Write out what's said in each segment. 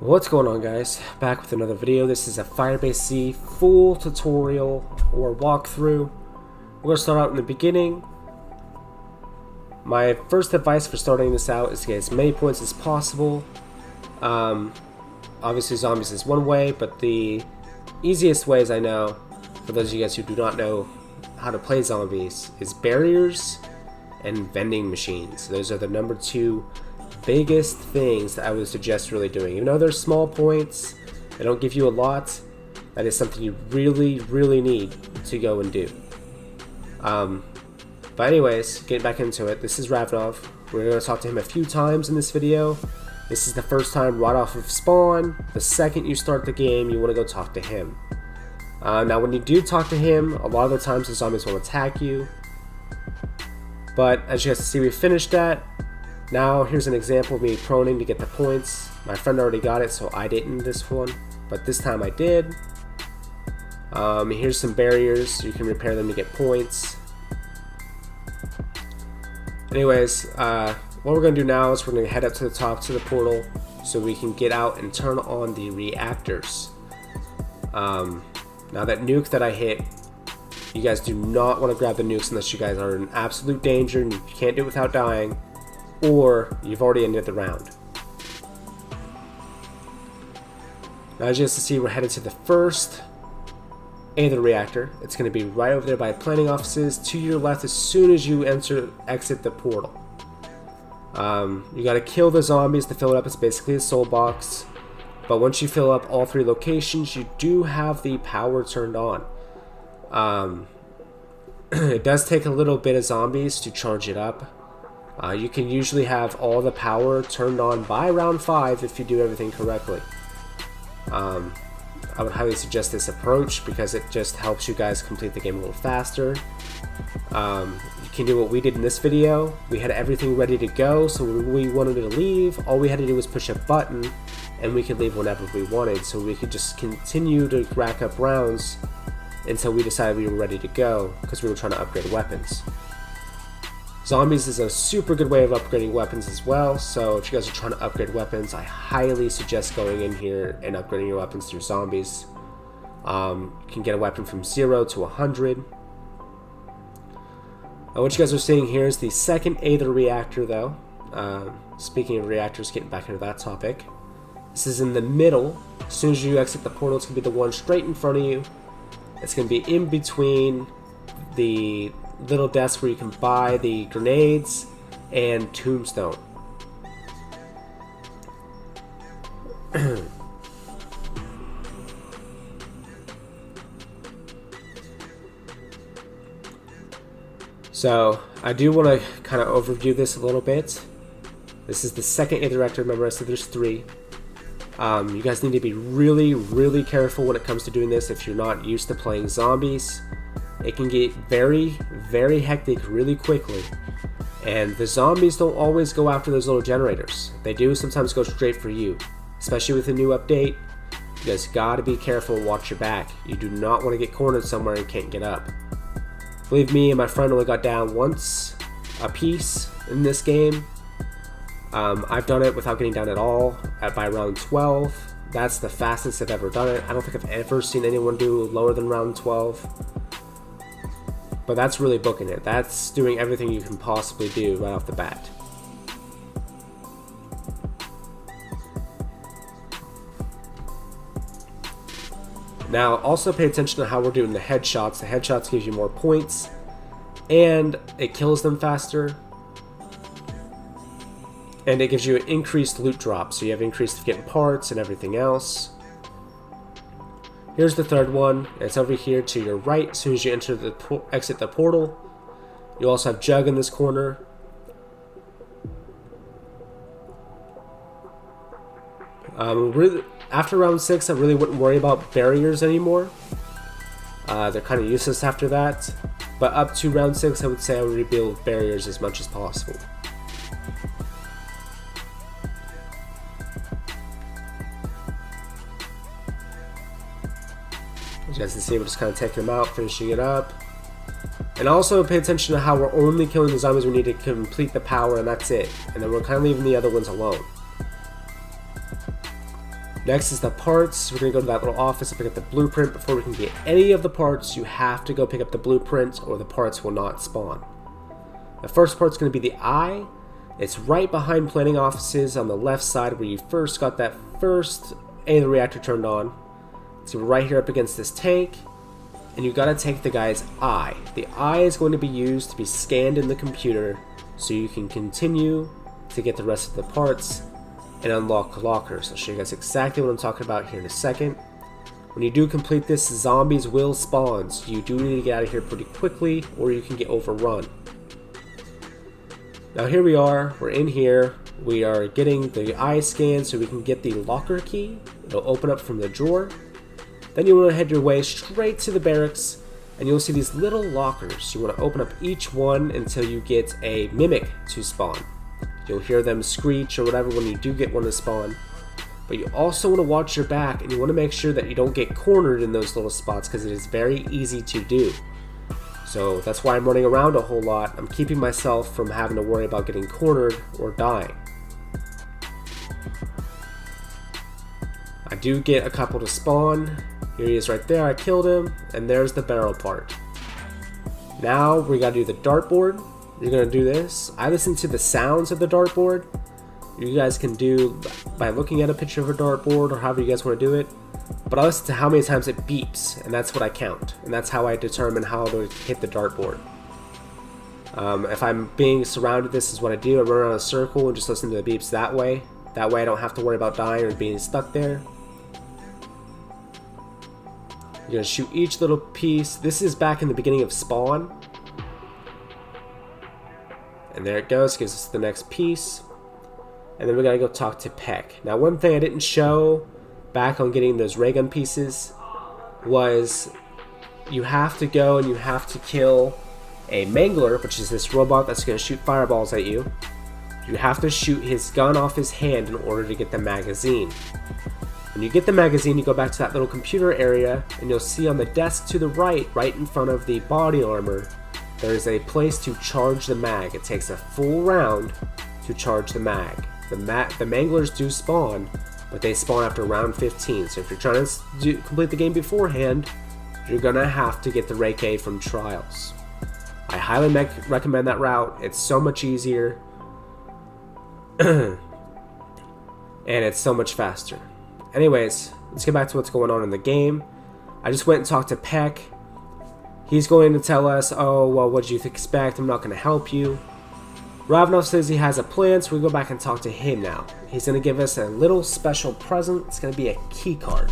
What's going on, guys? Back with another video. This is a Firebase Z full tutorial or walkthrough. We're going to start out in the beginning. My first advice for starting this out is to get as many points as possible. Obviously zombies is one way, but the easiest ways I know, for those of you guys who do not know how to play zombies, is barriers and vending machines. Those are the number two biggest things that I would suggest really doing. Even though they're small points, they don't give you a lot, that is something you really need to go and do. But anyways, getting back into it, this is Ravenov. We're going to talk to him a few times in this video. This is the first time right off of spawn. The second you start the game, you want to go talk to him. Now when you do talk to him, a lot of the times the zombies will attack you. But as you guys can see, we finished that. Now here's an example of me proning to get the points. My friend already got it, so I didn't this one, but this time I did. Here's some barriers. You can repair them to get points. Anyways, what we're going to do now is we're going to head up to the top to the portal so we can get out and turn on the reactors. Now that nuke that I hit, you guys do not want to grab the nukes unless you guys are in absolute danger and you can't do it without dying, or you've already ended the round. Now as you guys can see, we're headed to the first A of the reactor. It's going to be right over there by planning offices to your left as soon as you exit the portal. You got to kill the zombies to fill it up. It's basically a soul box, but once you fill up all three locations, you do have the power turned on. It does take a little bit of zombies to charge it up. You can usually have all the power turned on by round 5 if you do everything correctly. I would highly suggest this approach because it just helps you guys complete the game a little faster. You can do what we did in this video. We had everything ready to go, so when we wanted to leave, all we had to do was push a button and we could leave whenever we wanted, so we could just continue to rack up rounds until we decided we were ready to go because we were trying to upgrade weapons. Zombies is a super good way of upgrading weapons as well, so if you guys are trying to upgrade weapons, I highly suggest going in here and upgrading your weapons through zombies. You can get a weapon from 0 to 100. What you guys are seeing here is the second A of the reactor though. Speaking of reactors, getting back into that topic. This is in the middle. As soon as you exit the portal, it's going to be the one straight in front of you. It's going to be in between the little desk where you can buy the grenades and tombstone. So I do want to kind of overview this a little bit. This is the second A director. Remember I said there's 3. You guys need to be really careful when it comes to doing this if you're not used to playing zombies. It can get very hectic really quickly, and the zombies don't always go after those little generators. They do sometimes go straight for you, especially with the new update. You guys gotta be careful and watch your back. You do not want to get cornered somewhere and can't get up. Believe me, and my friend only got down once a piece in this game. I've done it without getting down at all by round 12. That's the fastest I've ever done it. I don't think I've ever seen anyone do lower than round 12. But that's really booking it. That's doing everything you can possibly do right off the bat. Now, also pay attention to how we're doing the headshots. The headshots gives you more points, and it kills them faster. And it gives you an increased loot drop, so you have increased getting parts and everything else. Here's the third one. It's over here to your right as soon as you exit the portal. You also have Jug in this corner. After round 6, I really wouldn't worry about barriers anymore. They're kind of useless after that. But up to round 6, I would say I would rebuild barriers as much as possible. As you guys can see, we're just kind of taking them out, finishing it up. And also pay attention to how we're only killing the zombies we need to complete the power, and that's it. And then we're kind of leaving the other ones alone. Next is the parts. We're going to go to that little office and pick up the blueprint. Before we can get any of the parts, you have to go pick up the blueprint or the parts will not spawn. The first part's going to be the eye. It's right behind planning offices on the left side where you first got that first alien reactor turned on. So we're right here up against this tank. And you've got to take the guy's eye. The eye is going to be used to be scanned in the computer so you can continue to get the rest of the parts and unlock lockers. I'll show you guys exactly what I'm talking about here in a second. When you do complete this, zombies will spawn, so you do need to get out of here pretty quickly or you can get overrun. Now here we are, we're in here, we are getting the eye scan so we can get the locker key. It'll open up from the drawer. Then you want to head your way straight to the barracks and you'll see these little lockers. You want to open up each one until you get a mimic to spawn. You'll hear them screech or whatever when you do get one to spawn. But you also want to watch your back and you want to make sure that you don't get cornered in those little spots because it is very easy to do. So that's why I'm running around a whole lot. I'm keeping myself from having to worry about getting cornered or dying. I do get a couple to spawn. Here he is right there, I killed him, and there's the barrel part. Now we gotta do the dartboard. You're gonna do this. I listen to the sounds of the dartboard. You guys can do by looking at a picture of a dartboard or however you guys want to do it. But I listen to how many times it beeps, and that's what I count. And that's how I determine how to hit the dartboard. If I'm being surrounded, this is what I do. I run around a circle and just listen to the beeps that way. That way I don't have to worry about dying or being stuck there. You're going to shoot each little piece. This is back in the beginning of spawn. And there it goes, gives us the next piece. And then we gotta go talk to Peck. Now one thing I didn't show back on getting those ray gun pieces was you have to go and you have to kill a mangler, which is this robot that's going to shoot fireballs at you. You have to shoot his gun off his hand in order to get the magazine. When you get the magazine, you go back to that little computer area and you'll see on the desk to the right in front of the body armor, there is a place to charge the mag. It takes a full round to charge the mag. The manglers do spawn, but they spawn after round 15. So if you're trying to complete the game beforehand, you're gonna have to get the Ray K from Trials. I highly recommend that route. It's so much easier, and it's so much faster. Anyways, let's get back to what's going on in the game. I just went and talked to Peck. He's going to tell us, oh, well, what did you expect? I'm not going to help you. Ravenov says he has a plan, so we go back and talk to him now. He's going to give us a little special present. It's going to be a key card.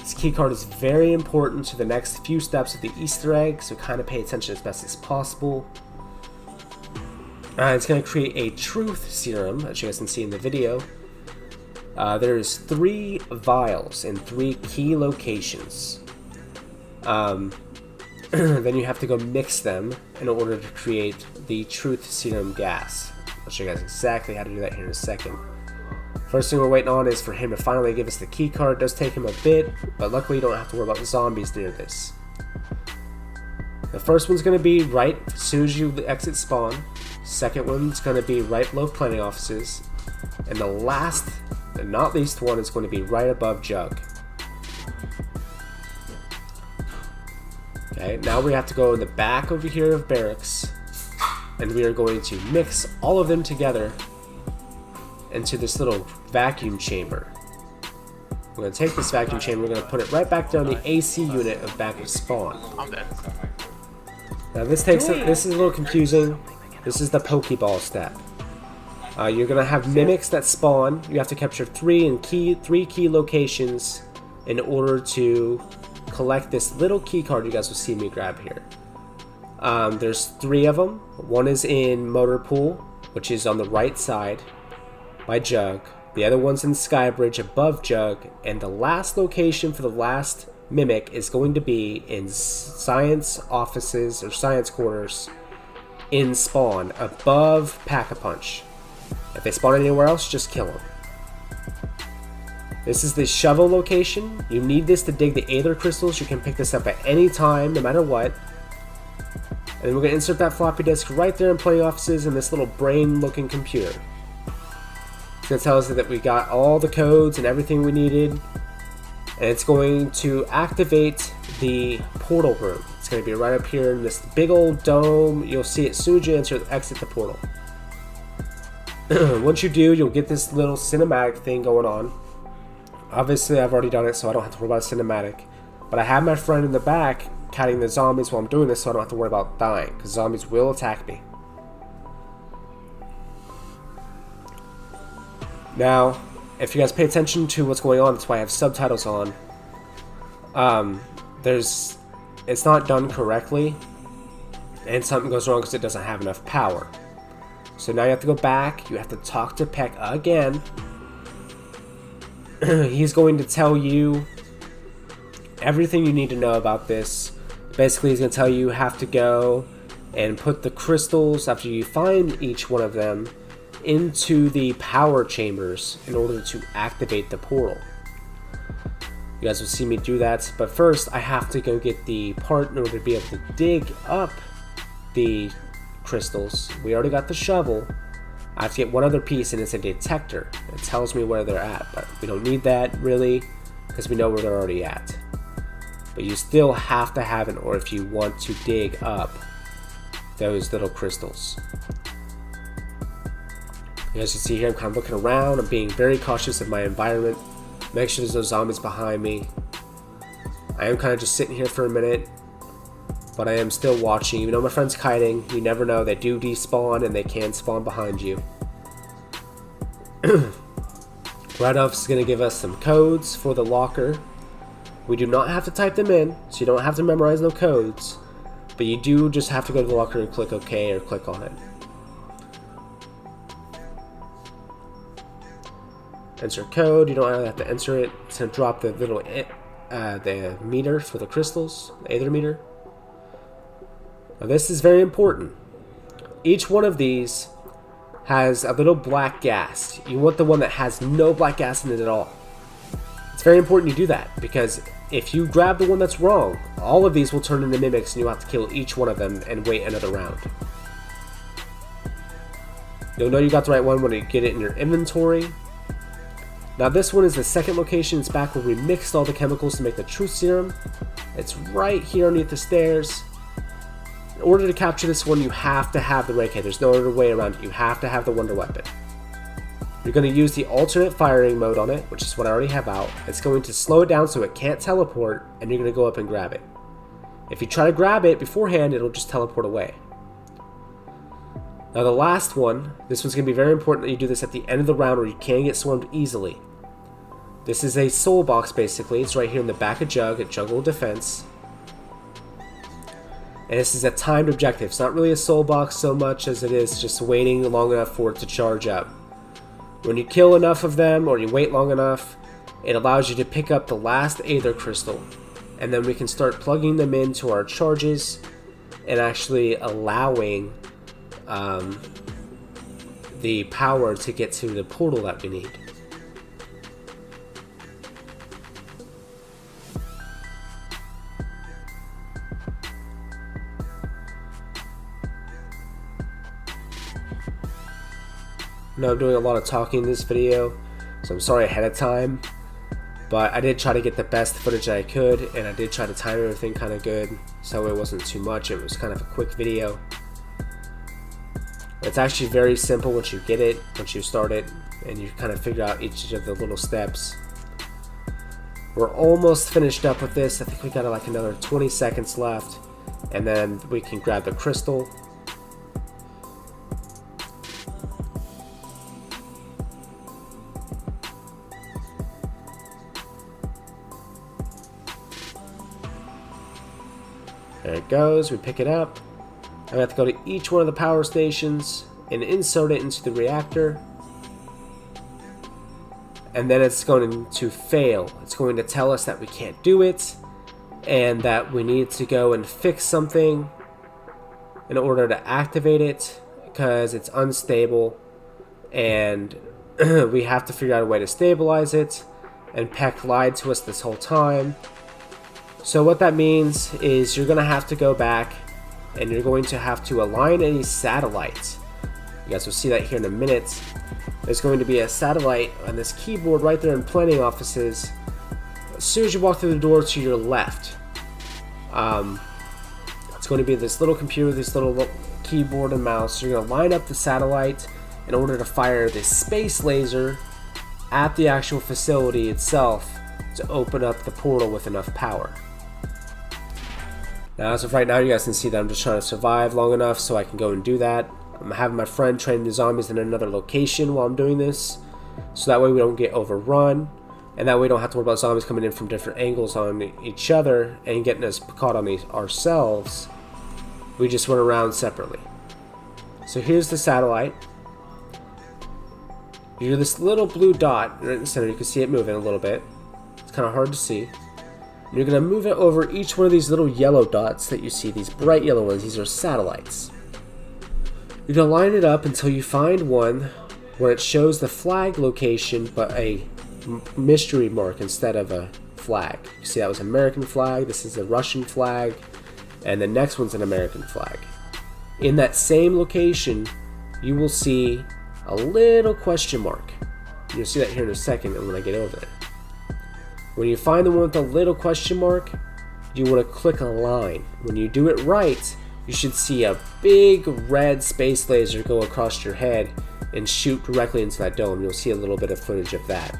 This key card is very important to the next few steps of the Easter egg, so kind of pay attention as best as possible. It's going to create a truth serum, as you guys can see in the video. There's 3 vials in 3 key locations. Then you have to go mix them in order to create the truth serum gas. I'll show you guys exactly how to do that here in a second. First thing we're waiting on is for him to finally give us the key card. It does take him a bit, but luckily you don't have to worry about the zombies near this. The first one's going to be right as soon as you exit spawn. Second one's going to be right below planning offices. And the last and not least one is going to be right above Jug. Okay, now we have to go in the back over here of barracks, and we are going to mix all of them together into this little vacuum chamber. We're going to take this vacuum chamber, we're going to put it right back down the AC unit of back of spawn. I'm dead. Now this is a little confusing. This is the Pokeball step. You're going to have mimics that spawn. You have to capture 3 key locations in order to collect this little key card you guys will see me grab here. There's 3 of them. One is in Motor Pool, which is on the right side by Jug. The other one's in Skybridge above Jug. And the last location for the last mimic is going to be in science offices or science quarters in spawn above Pack-a-Punch. If they spawn anywhere else, just kill them. This is the shovel location. You need this to dig the Aether crystals. You can pick this up at any time, no matter what. And then we're going to insert that floppy disk right there in planning offices in this little brain-looking computer. It's going to tell us that we got all the codes and everything we needed. And it's going to activate the portal room. It's going to be right up here in this big old dome. You'll see it as soon as you exit the portal. Once you do, you'll get this little cinematic thing going on. Obviously, I've already done it, so I don't have to worry about a cinematic. But I have my friend in the back catting the zombies while I'm doing this, so I don't have to worry about dying, because zombies will attack me. Now, if you guys pay attention to what's going on, that's why I have subtitles on. It's not done correctly, and something goes wrong because it doesn't have enough power. So now you have to go back, you have to talk to Peck again. He's going to tell you everything you need to know about this. Basically, he's going to tell you have to go and put the crystals, after you find each one of them, into the power chambers in order to activate the portal. You guys will see me do that, but first I have to go get the part in order to be able to dig up the crystals. We already got the shovel. I have to get one other piece, and it's a detector. It tells me where they're at, but we don't need that really because we know where they're already at. But you still have to have it, or if you want to dig up those little crystals. As you see here, I'm kind of looking around. I'm being very cautious of my environment. Make sure there's no zombies behind me. I am kind of just sitting here for a minute, but I am still watching. Even though my friend's kiting, you never know. They do despawn, and they can spawn behind you. Right-off is going to give us some codes for the locker. We do not have to type them in, so you don't have to memorize no codes. But you do just have to go to the locker and click OK or click on it. Enter code. You don't really have to enter it. It's going to drop the little the meter for the crystals, the aether meter. Now this is very important. Each one of these has a little black gas. You want the one that has no black gas in it at all. It's very important you do that, because if you grab the one that's wrong, all of these will turn into mimics and you'll have to kill each one of them and wait another round. You'll know you got the right one when you get it in your inventory. Now this one is the second location. It's back where we mixed all the chemicals to make the truth serum. It's right here underneath the stairs. In order to capture this one, you have to have the ray K. There's no other way around it. You have to have the wonder weapon. You're going to use the alternate firing mode on it, which is what I already have out. It's going to slow it down so it can't teleport, and you're going to go up and grab it. If you try to grab it beforehand, it'll just teleport away. Now the last one, this one's going to be very important that you do this at the end of the round, or you can get swarmed easily. This is a soul box basically. It's right here in the back of Jug at Jungle Defense. And this is a timed objective. It's not really a soul box so much as it is just waiting long enough for it to charge up. When you kill enough of them, or you wait long enough, it allows you to pick up the last aether crystal. And then we can start plugging them into our charges and actually allowing the power to get to the portal that we need. Now I'm doing a lot of talking in this video, so I'm sorry ahead of time, but I did try to get the best footage that I could, and I did try to time everything kind of good, so it wasn't too much. It was kind of a quick video. It's actually very simple once you get it, once you start it, and you kind of figure out each of the little steps. We're almost finished up with this. I think we got like another 20 seconds left, and then we can grab the crystal. There it goes, we pick it up. I have to go to each one of the power stations and insert it into the reactor. And then it's going to fail. It's going to tell us that we can't do it and that we need to go and fix something in order to activate it because it's unstable, and we have to figure out a way to stabilize it, and Peck lied to us this whole time. So what that means is you're going to have to go back and you're going to have to align any satellites. You guys will see that here in a minute. there's going to be a satellite on this keyboard right there in planning offices. As soon as you walk through the door to your left, it's going to be this little computer, this little keyboard and mouse. You're going to line up the satellite in order to fire this space laser at the actual facility itself to open up the portal with enough power. Now, as of right now, you guys can see that I'm just trying to survive long enough so I can go and do that. I'm having my friend train the zombies in another location while I'm doing this, so that way we don't get overrun, and that way we don't have to worry about zombies coming in from different angles on each other and getting us caught on ourselves. We just run around separately. So here's the satellite. You're this little blue dot right in the center. You can see it moving a little bit. It's kind of hard to see. And you're going to move it over each one of these little yellow dots that you see, these bright yellow ones. These are satellites. You're going to line it up until you find one where it shows the flag location but a mystery mark instead of a flag. You see that was an American flag, this is a Russian flag, and the next one's an American flag. In that same location, you will see a little question mark. You'll see that here in a second when I get over there. When you find the one with the little question mark, you want to click a line. When you do it right, you should see a big red space laser go across your head and shoot directly into that dome. You'll see a little bit of footage of that.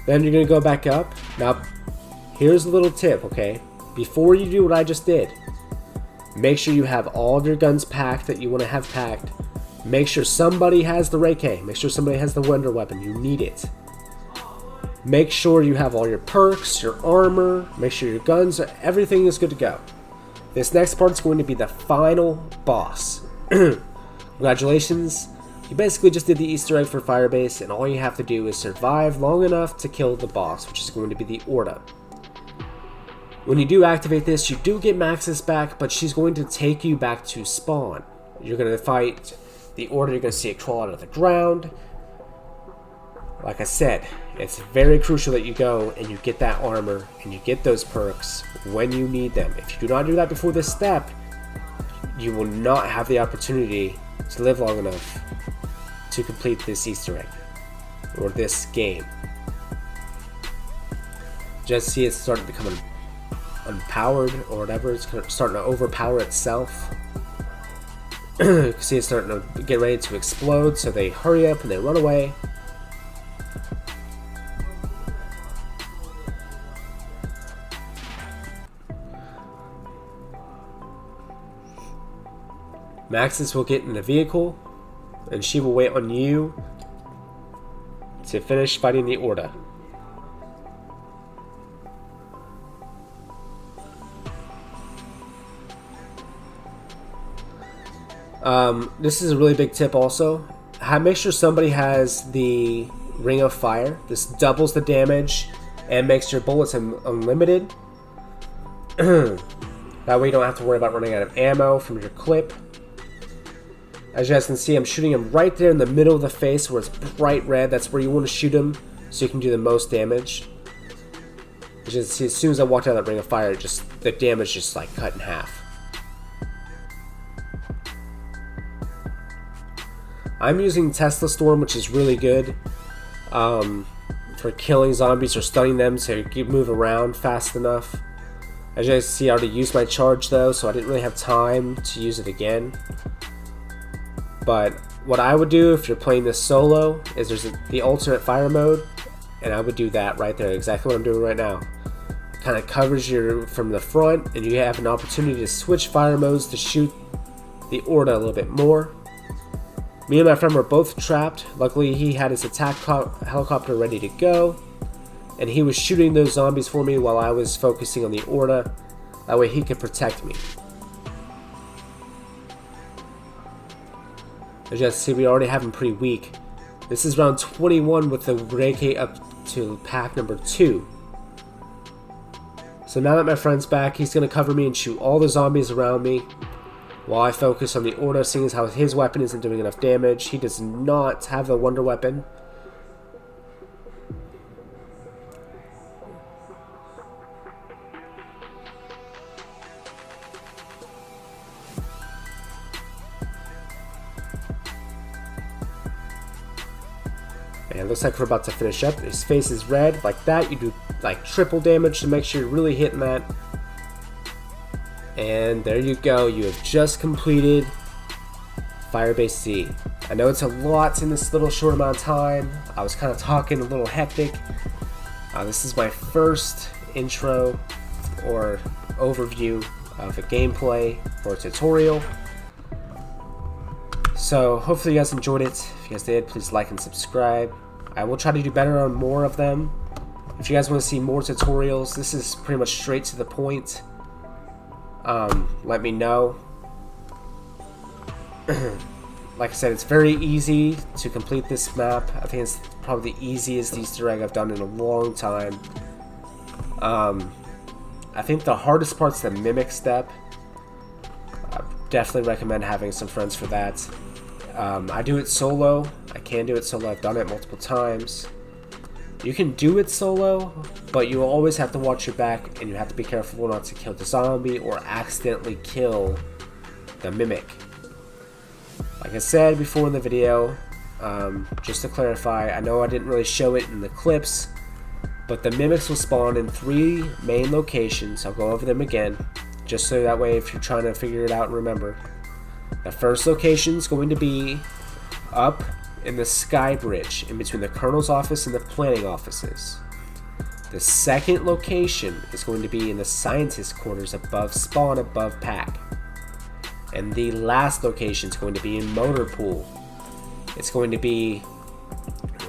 Then you're going to go back up. Now, here's a little tip, okay? Before you do what I just did, make sure you have all of your guns packed that you want to have packed. Make sure somebody has the Ray K. Make sure somebody has the Wonder Weapon. You need it. Make sure you have all your perks, your armor. Make sure your guns, everything is good to go. This next part is going to be the final boss. Congratulations. You basically just did the Easter egg for Firebase, and all you have to do is survive long enough to kill the boss, which is going to be the Orda. When you do activate this, you do get Maxis back, but she's going to take you back to spawn. You're going to fight the Order, you're going to see it crawl out of the ground. Like I said, it's very crucial that you go and you get that armor and you get those perks when you need them. If you do not do that before this step, you will not have the opportunity to live long enough to complete this Easter egg or this game. Just see it starting to become unpowered or whatever. It's starting to overpower itself. You can see it's starting to get ready to explode, so they hurry up and they run away. Maxis will get in the vehicle, and she will wait on you to finish fighting the Orda. This is a really big tip also. Make sure somebody has the Ring of Fire. This doubles the damage and makes your bullets unlimited. That way you don't have to worry about running out of ammo from your clip. As you guys can see, I'm shooting him right there in the middle of the face where it's bright red. That's where you want to shoot him so you can do the most damage. As you can see, as soon as I walked out of that Ring of Fire, the damage just like cut in half. I'm using Tesla Storm, which is really good for killing zombies or stunning them so you can move around fast enough. As you guys see, I already used my charge though, so I didn't really have time to use it again. But what I would do if you're playing this solo is there's the alternate fire mode, and I would do that right there, exactly what I'm doing right now. It kind of covers you from the front, and you have an opportunity to switch fire modes to shoot the Orda a little bit more. Me and my friend were both trapped. Luckily, he had his attack helicopter ready to go, and he was shooting those zombies for me while I was focusing on the Orda. That way he could protect me. As you guys see, we already have him pretty weak. This is round 21 with the Reiki up to pack number 2. So now that my friend's back, he's going to cover me and shoot all the zombies around me while I focus on the Orda, seeing as how his weapon isn't doing enough damage. He does not have the Wonder Weapon. And it looks like we're about to finish up. His face is red, like that. You do like triple damage to make sure you're really hitting that. And there you go. You have just completed Firebase Z. I know it's a lot in this little short amount of time. I was kind of talking a little hectic. This is my first intro or overview of a gameplay or a tutorial. So hopefully you guys enjoyed it. If you guys did, please like and subscribe. I will try to do better on more of them. If you guys want to see more tutorials, this is pretty much straight to the point. Let me know. Like I said, it's very easy to complete this map. I think it's probably the easiest Easter egg I've done in a long time. I think the hardest part's the mimic step. I definitely recommend having some friends for that. I do it solo. I can do it solo. I've done it multiple times. You can do it solo, but you always have to watch your back, and you have to be careful not to kill the zombie or accidentally kill the mimic. Like I said before in the video, just to clarify, I know I didn't really show it in the clips, but the mimics will spawn in 3 main locations. I'll go over them again, just so that way if you're trying to figure it out and remember. The first location is going to be up in the sky bridge in between the colonel's office and the planning offices. The second location is going to be in the scientist quarters above spawn, above pack. And the last location is going to be in motor pool. It's going to be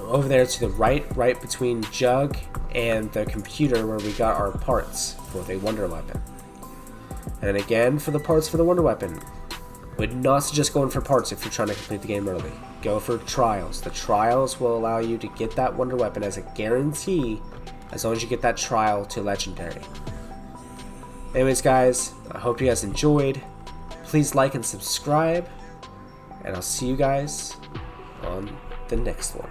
over there to the right between Jug and the computer where we got our parts for the wonder weapon. And again, for the parts for the wonder weapon, would not suggest going for parts if you're trying to complete the game early. Go for trials. The trials will allow you to get that wonder weapon as a guarantee as long as you get that trial to legendary. Anyways guys, I hope you guys enjoyed. Please like and subscribe, and I'll see you guys on the next one.